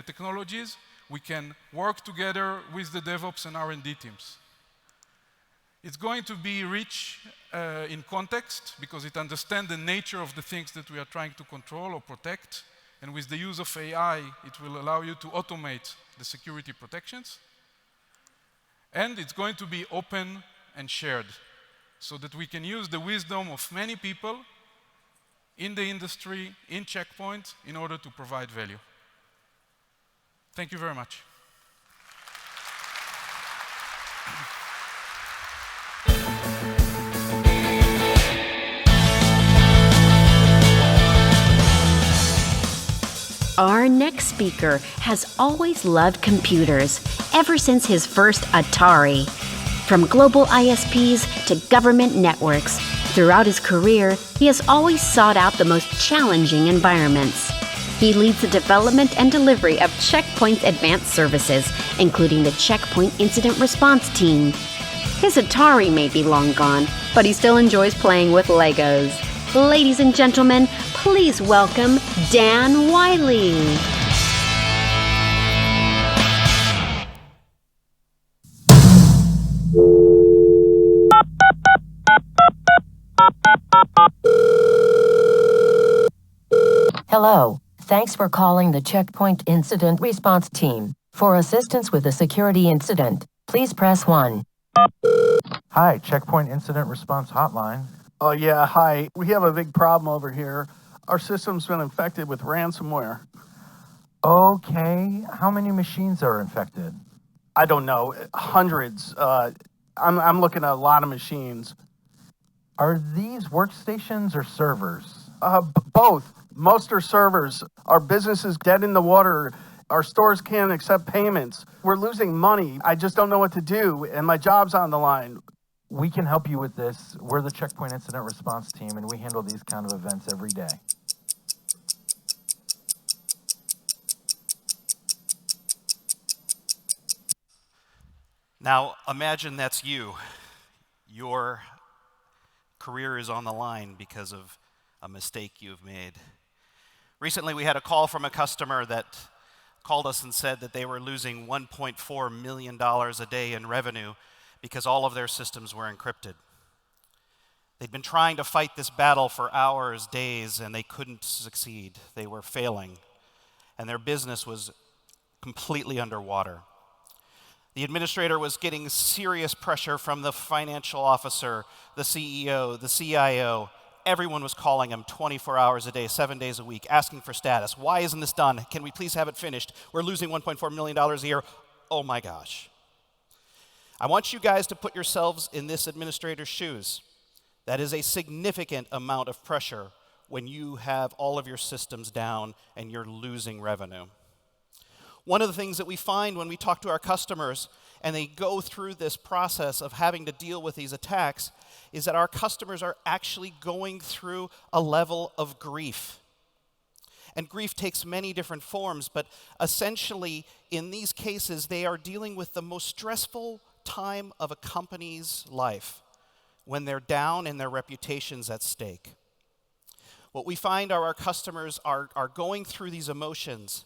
S9: technologies. We can work together with the DevOps and R&D teams. It's going to be rich in context because it understands the nature of the things that we are trying to control or protect. And with the use of AI, it will allow you to automate the security protections. And it's going to be open and shared so that we can use the wisdom of many people in the industry, in Checkpoint, in order to provide value. Thank you very much.
S7: Our next speaker has always loved computers, ever since his first Atari. From global ISPs to government networks, throughout his career, he has always sought out the most challenging environments. He leads the development and delivery of Checkpoint's advanced services, including the Checkpoint Incident Response Team. His Atari may be long gone, but he still enjoys playing with Legos. Ladies and gentlemen, please welcome Dan Wiley.
S10: Hello. Thanks for calling the Checkpoint Incident Response Team. For assistance with a security incident, please press 1.
S11: Hi, Checkpoint Incident Response Hotline.
S12: Oh yeah, hi. We have a big problem over here. Our system's been infected with ransomware.
S11: Okay, how many machines are infected?
S12: I don't know, hundreds. I'm looking at a lot of machines.
S11: Are these workstations or servers?
S12: Both. Most are servers. Our business is dead in the water. Our stores can't accept payments. We're losing money. I just don't know what to do, and my job's on the line.
S11: We can help you with this. We're the Checkpoint Incident Response Team, and we handle these kind of events every day.
S13: Now, imagine that's you. Your career is on the line because of a mistake you've made. Recently, we had a call from a customer that called us and said that they were losing $1.4 million a day in revenue because all of their systems were encrypted. They'd been trying to fight this battle for hours, days, and they couldn't succeed. They were failing, and their business was completely underwater. The administrator was getting serious pressure from the financial officer, the CEO, the CIO. Everyone was calling him 24 hours a day, 7 days a week, asking for status. Why isn't this done? Can we please have it finished? We're losing $1.4 million a year. Oh my gosh. I want you guys to put yourselves in this administrator's shoes. That is a significant amount of pressure when you have all of your systems down and you're losing revenue. One of the things that we find when we talk to our customers and they go through this process of having to deal with these attacks is that our customers are actually going through a level of grief. And grief takes many different forms, but essentially in these cases they are dealing with the most stressful time of a company's life when they're down and their reputation's at stake. What we find are our customers are going through these emotions.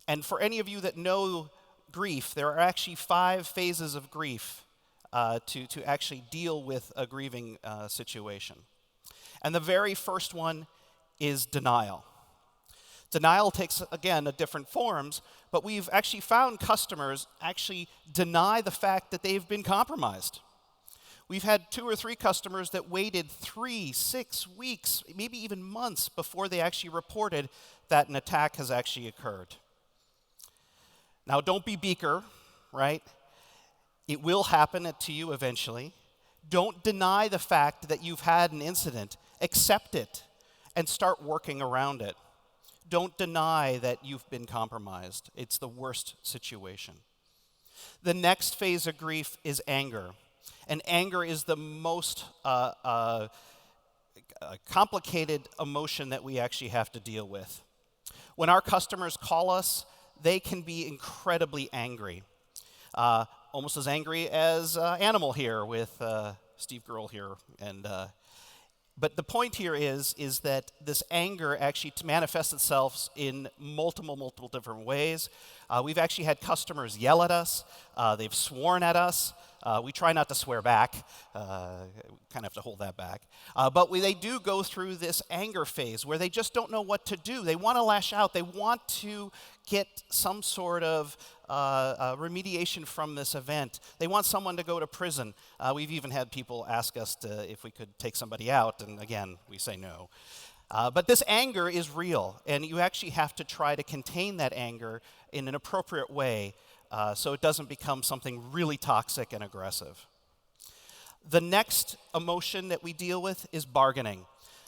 S13: And for any of you that know grief, there are actually 5 phases of grief to actually deal with a grieving situation. And the very first one is denial. Denial takes, again, different forms, but we've actually found customers actually deny the fact that they've been compromised. We've had 2 or 3 customers that waited 3, 6 weeks, maybe even months before they actually reported that an attack has actually occurred. Now, don't be Beaker, right? It will happen to you eventually. Don't deny the fact that you've had an incident. Accept it and start working around it. Don't deny that you've been compromised. It's the worst situation. The next phase of grief is anger. And anger is the most complicated emotion that we actually have to deal with. When our customers call us, they can be incredibly angry. Almost as angry as Animal here with Steve Girl here. But the point here is that this anger actually manifests itself in multiple different ways. We've actually had customers yell at us. They've sworn at us. We try not to swear back. We kind of have to hold that back. But they do go through this anger phase where they just don't know what to do. They want to lash out. They want to get some sort of remediation from this event. They want someone to go to prison. We've even had people ask us if we could take somebody out, and again, we say no. But this anger is real, and you actually have to try to contain that anger in an appropriate way so it doesn't become something really toxic and aggressive. The next emotion that we deal with is bargaining.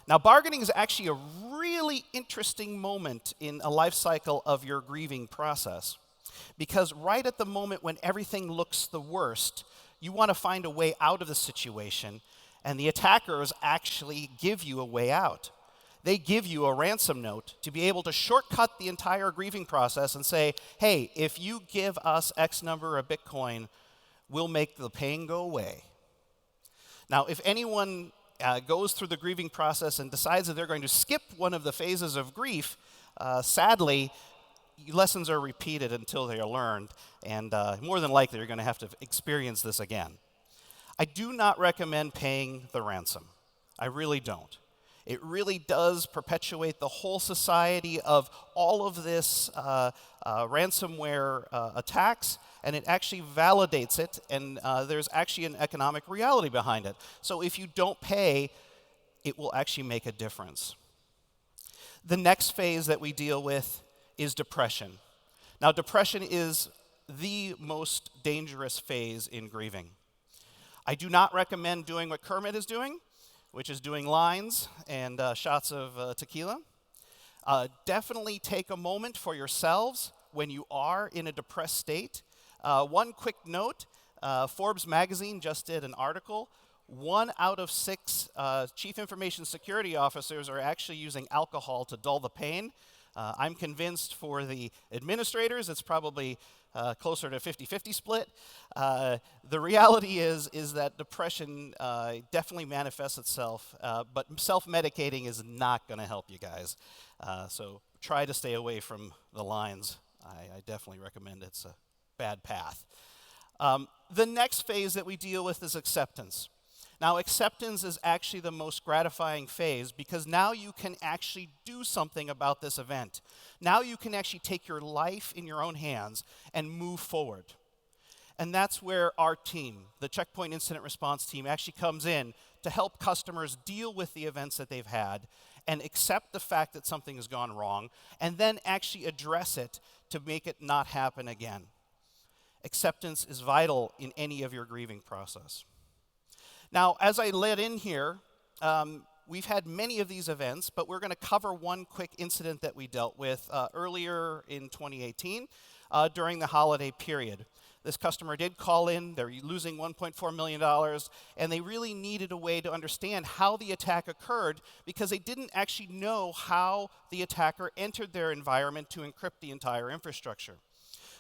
S13: Now, bargaining is actually a really interesting moment in a life cycle of your grieving process. Because right at the moment when everything looks the worst, you want to find a way out of the situation, and the attackers actually give you a way out. They give you a ransom note to be able to shortcut the entire grieving process and say, hey, if you give us X number of Bitcoin, we'll make the pain go away. Now, if anyone goes through the grieving process and decides that they're going to skip one of the phases of grief, sadly, lessons are repeated until they are learned, and more than likely you're going to have to experience this again. I do not recommend paying the ransom. I really don't. It really does perpetuate the whole society of all of this ransomware attacks, and it actually validates it, and there's actually an economic reality behind it. So if you don't pay, it will actually make a difference. The next phase that we deal with is depression. Now, depression is the most dangerous phase in grieving. I do not recommend doing what Kermit is doing, which is doing lines and shots of tequila. Definitely take a moment for yourselves when you are in a depressed state. One quick note, Forbes magazine just did an article. 1 out of 6 chief information security officers are actually using alcohol to dull the pain. I'm convinced for the administrators, it's probably closer to 50-50 split. The reality is that depression definitely manifests itself, but self-medicating is not going to help you guys. So try to stay away from the lines. I definitely recommend it's a bad path. The next phase that we deal with is acceptance. Now, acceptance is actually the most gratifying phase because now you can actually do something about this event. Now you can actually take your life in your own hands and move forward. And that's where our team, the Checkpoint Incident Response team, actually comes in to help customers deal with the events that they've had and accept the fact that something has gone wrong and then actually address it to make it not happen again. Acceptance is vital in any of your grieving process. Now, as I led in here, we've had many of these events, but we're going to cover one quick incident that we dealt with earlier in 2018 during the holiday period. This customer did call in, they're losing $1.4 million, and they really needed a way to understand how the attack occurred because they didn't actually know how the attacker entered their environment to encrypt the entire infrastructure.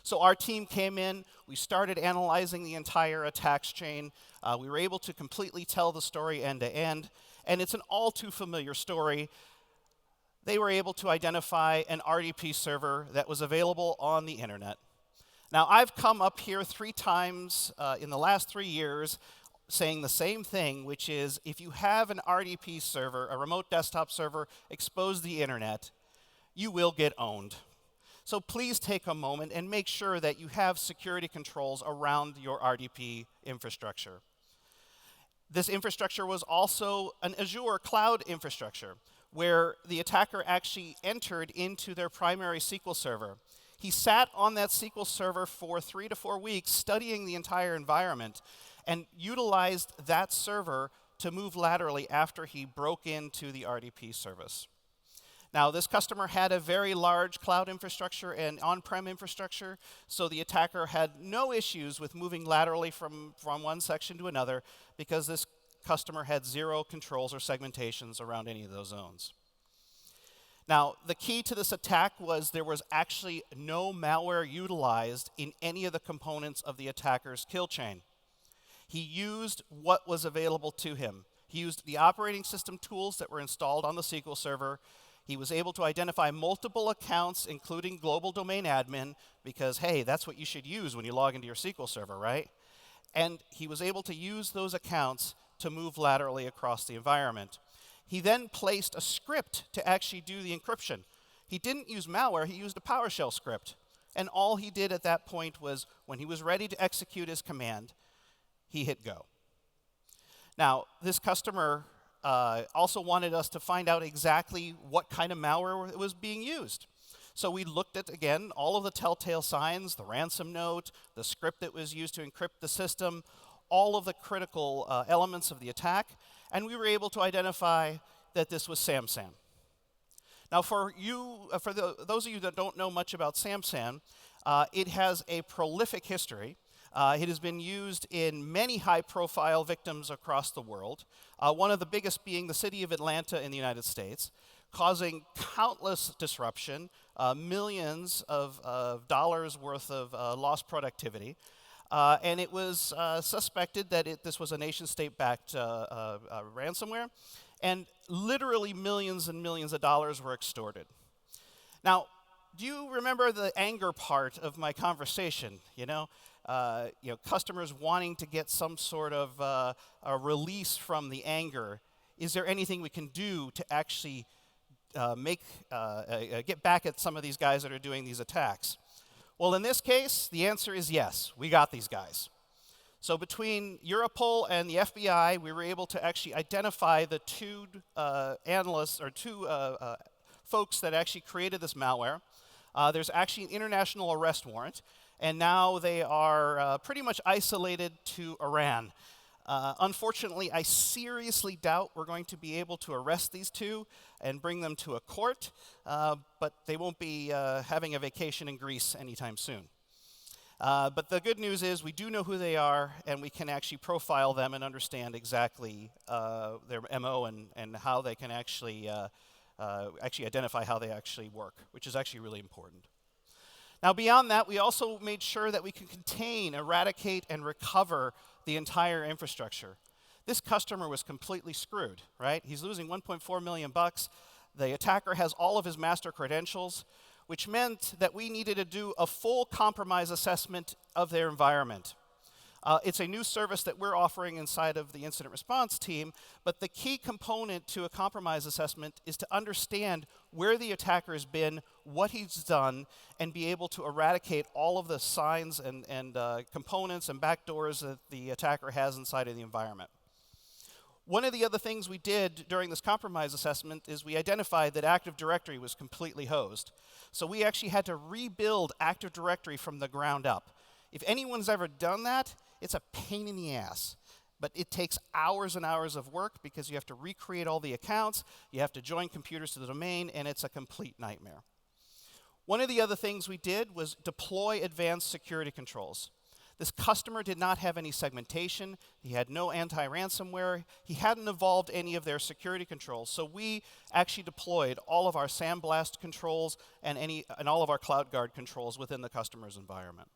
S13: So our team came in, we started analyzing the entire attacks chain. We were able to completely tell the story end to end, and it's an all too familiar story. They were able to identify an RDP server that was available on the internet. Now, I've come up here 3 times in the last 3 years saying the same thing, which is if you have an RDP server, a remote desktop server, exposed to the internet, you will get owned. So please take a moment and make sure that you have security controls around your RDP infrastructure. This infrastructure was also an Azure cloud infrastructure where the attacker actually entered into their primary SQL server. He sat on that SQL server for 3 to 4 weeks studying the entire environment and utilized that server to move laterally after he broke into the RDP service. Now, this customer had a very large cloud infrastructure and on-prem infrastructure, so the attacker had no issues with moving laterally from one section to another because this customer had 0 controls or segmentations around any of those zones. Now, the key to this attack was there was actually no malware utilized in any of the components of the attacker's kill chain. He used what was available to him. He used the operating system tools that were installed on the SQL server. He was able to identify multiple accounts, including global domain admin, because, hey, that's what you should use when you log into your SQL server, right? And he was able to use those accounts to move laterally across the environment. He then placed a script to actually do the encryption. He didn't use malware, he used a PowerShell script. And all he did at that point was, when he was ready to execute his command, he hit go. Now, this customer also wanted us to find out exactly what kind of malware was being used. So we looked at, again, all of the telltale signs, the ransom note, the script that was used to encrypt the system, all of the critical elements of the attack, and we were able to identify that this was SamSam. Now, for those of you that don't know much about SamSam, it has a prolific history. It has been used in many high-profile victims across the world, one of the biggest being the city of Atlanta in the United States, causing countless disruption, millions of dollars worth of lost productivity. And it was suspected that this was a nation-state-backed ransomware, and literally millions and millions of dollars were extorted. Now, do you remember the anger part of my conversation? Customers wanting to get some sort of a release from the anger. Is there anything we can do to actually get back at some of these guys that are doing these attacks? Well, in this case, the answer is yes. We got these guys. So between Europol and the FBI, we were able to actually identify the 2 analysts or 2 folks that actually created this malware. There's actually an international arrest warrant, and now they are pretty much isolated to Iran. Unfortunately, I seriously doubt we're going to be able to arrest these 2 and bring them to a court, but they won't be having a vacation in Greece anytime soon. But the good news is we do know who they are, and we can actually profile them and understand exactly their MO and how they can actually identify how they actually work, which is actually really important. Now, beyond that, we also made sure that we could contain, eradicate, and recover the entire infrastructure. This customer was completely screwed, right? He's losing 1.4 million bucks. The attacker has all of his master credentials, which meant that we needed to do a full compromise assessment of their environment. It's a new service that we're offering inside of the incident response team, but the key component to a compromise assessment is to understand where the attacker has been, what he's done, and be able to eradicate all of the signs and components and backdoors that the attacker has inside of the environment. One of the other things we did during this compromise assessment is we identified that Active Directory was completely hosed. So we actually had to rebuild Active Directory from the ground up. If anyone's ever done that, it's a pain in the ass. But it takes hours and hours of work because you have to recreate all the accounts, you have to join computers to the domain, and it's a complete nightmare. One of the other things we did was deploy advanced security controls. This customer did not have any segmentation, he had no anti-ransomware, he hadn't evolved any of their security controls, so we actually deployed all of our SandBlast controls and all of our CloudGuard controls within the customer's environment.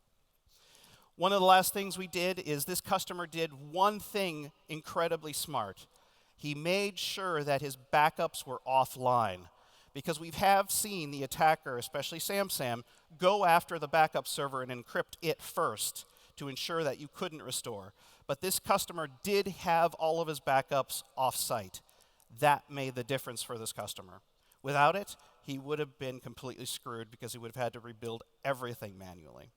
S13: One of the last things we did is this customer did one thing incredibly smart. He made sure that his backups were offline, because we have seen the attacker, especially SamSam, go after the backup server and encrypt it first to ensure that you couldn't restore. But this customer did have all of his backups off-site. That made the difference for this customer. Without it, he would have been completely screwed because he would have had to rebuild everything manually.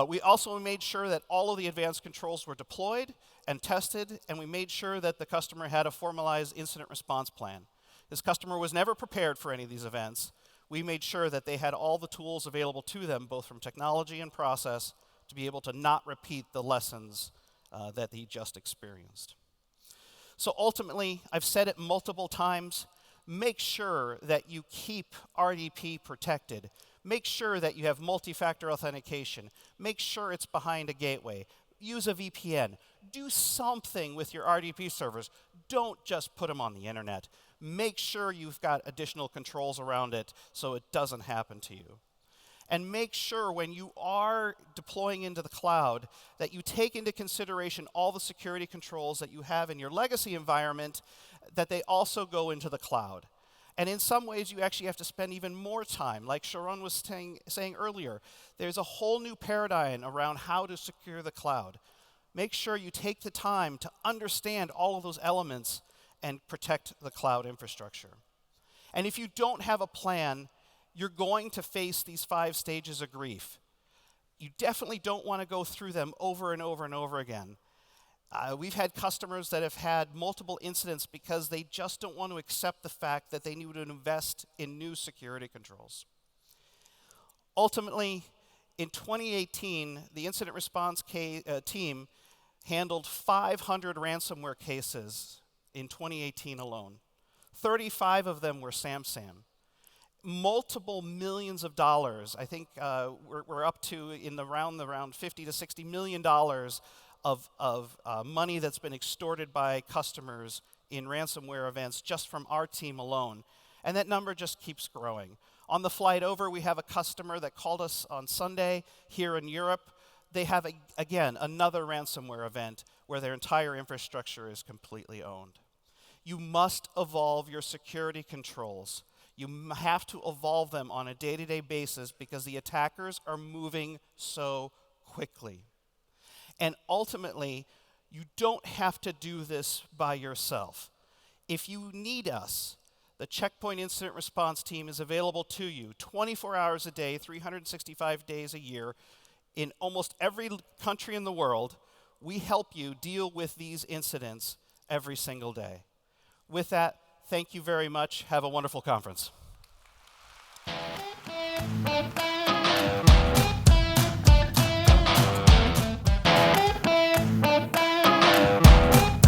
S13: We also made sure that all of the advanced controls were deployed and tested, and we made sure that the customer had a formalized incident response plan. This customer was never prepared for any of these events. We made sure that they had all the tools available to them, both from technology and process, to be able to not repeat the lessons that he just experienced. So ultimately, I've said it multiple times, make sure that you keep RDP protected. Make sure that you have multi-factor authentication. Make sure it's behind a gateway. Use a VPN. Do something with your RDP servers. Don't just put them on the internet. Make sure you've got additional controls around it so it doesn't happen to you. And make sure when you are deploying into the cloud that you take into consideration all the security controls that you have in your legacy environment, that they also go into the cloud. And in some ways, you actually have to spend even more time. Like Sharon was saying earlier, there's a whole new paradigm around how to secure the cloud. Make sure you take the time to understand all of those elements and protect the cloud infrastructure. And if you don't have a plan, you're going to face these 5 stages of grief. You definitely don't want to go through them over and over and over again. We've had customers that have had multiple incidents because they just don't want to accept the fact that they need to invest in new security controls. Ultimately, in 2018, the incident response team handled 500 ransomware cases in 2018 alone. 35 of them were SamSam. Multiple millions of dollars. I think we're up to in around $50 to $60 million of money that's been extorted by customers in ransomware events just from our team alone. And that number just keeps growing. On the flight over, we have a customer that called us on Sunday here in Europe. They have, again, another ransomware event where their entire infrastructure is completely owned. You must evolve your security controls. You have to evolve them on a day-to-day basis because the attackers are moving so quickly. And ultimately, you don't have to do this by yourself. If you need us, the Checkpoint Incident Response Team is available to you 24 hours a day, 365 days a year. In almost every country in the world, we help you deal with these incidents every single day. With that, thank you very much. Have a wonderful conference.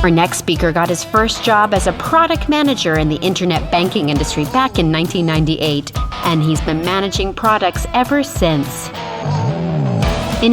S7: Our next speaker got his first job as a product manager in the internet banking industry back in 1998, and he's been managing products ever since.